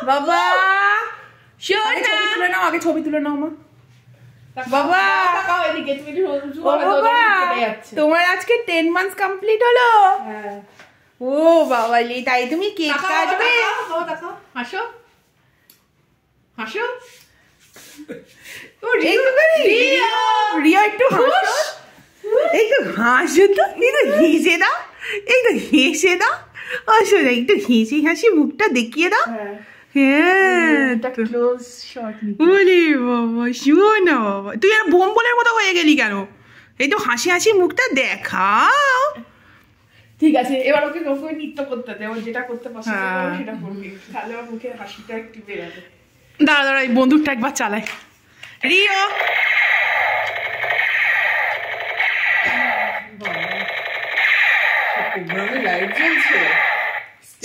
বাবা সোনা ছবি তুলে নাও, আগে ছবি তুলে নাও মা। বাবা তোমার আজকে 10 মান্থস কমপ্লিট হলো। ও বাবা তাই তুমি কেক কাটবে? হাসো হাসো রিয়া একটু হাসো, একটু হাসো তো, একটু হেসে দাও, একটু হেসে দাও। আসো একটু হেসে হাসি মুখটা দেখিয়ে দাও। হ্যাঁ বলি বাবা শোনা বাবা, তুই আর বোম্বলের মতো হয়ে গেলি কেন? এই তো হাসি হাসি মুখটা দেখাও। ঠিক আছে, এবার ওকে নৃত্য করতে দে, ও যেটা করতে পছন্দ করে সেটা করবি, তাহলে ওর মুখে হাসিটা একটু বেরাবে। দাঁড়া দাঁড়া, এই বন্দুকটা একবার চালাই। রিও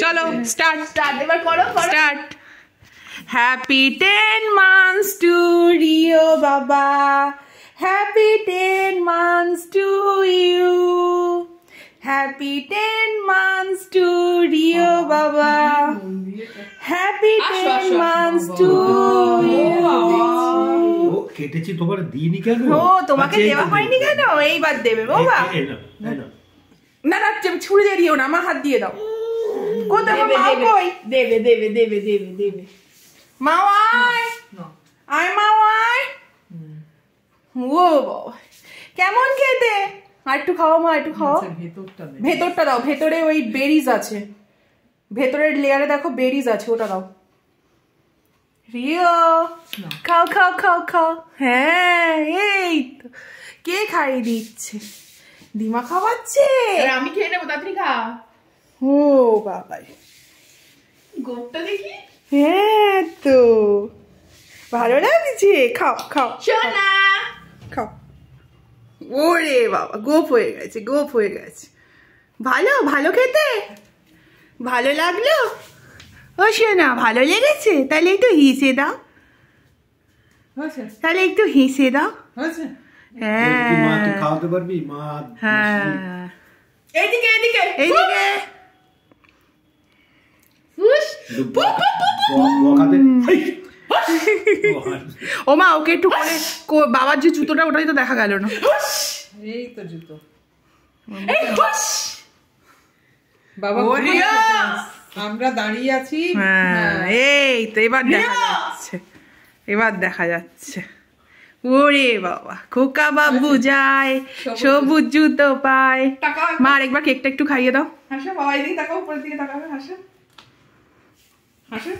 চলো স্টার্ট স্টার্ট, এবার করো start. Happy 10 months to Rio বাবা, happy 10 months to you, happy 10 months to Rio বাবা, হ্যাপি 10 মান্থস টু ইউ। কেটেছি তোমার দিইনি কেন? ও তোমাকে দেওয়া হয়নি কেন? এইবার দেবে বাবা। না না ছুরি দিয়ে দিও না, আমার হাত দিয়ে দাও। কোথায় মা কই? দেবে দেবে দেবে দেবে দেবে মাওয়াই আয় মাওয়াই। ও বাবা কেমন খেতে? আর একটু খাও মা, একটু খাও। ভেতরটা দাও, ভেতরে ওই বেরিজ আছে, ভেতরের লেয়ারে দেখো বেরিজ আছে, ওটা দাও। রিও খাও খাও খাও খাও। হ্যাঁ এই তো কে খাইয়ে দিচ্ছে? দিমা খাওয়াচ্ছে। আমি খেয়ে নেবো, তাড়াতাড়ি খা। ও বাবা গোপটা দেখি। হ্যাঁ তো ভালো লাগছে, খাও খাও সোনা খাও। ওরে বাবা গোপ হয়ে গেছে, গোপ হয়ে গেছে। ভালো ভালো খেতে ভালো লাগলো? ও শোনা ভালো লেগেছে? তাহলে একটু হেসে দাও, তাহলে একটু হেসে দাও। হ্যাঁ খাওয়াতে পারবি মা? হ্যাঁ এইদিকে এইদিকে এইদিকে। ও মা ওকে একটু করে বাবার যে জুতোটা ওটাই তো দেখা গেল না। এই তো জুতো বাবা, আমরা দাঁড়িয়ে আছি। এই তো এবার দেখা যাচ্ছে, এবার দেখা যাচ্ছে। ওরে বাবা খোকা বাবু যায়, সবুজ জুতো পায়। মা আরেকবার কেকটা একটু খাইয়ে দাও। হাসো বাবা, এদিকে তাকাও, উপরের দিকে তাকাবে, হাসো হাসো।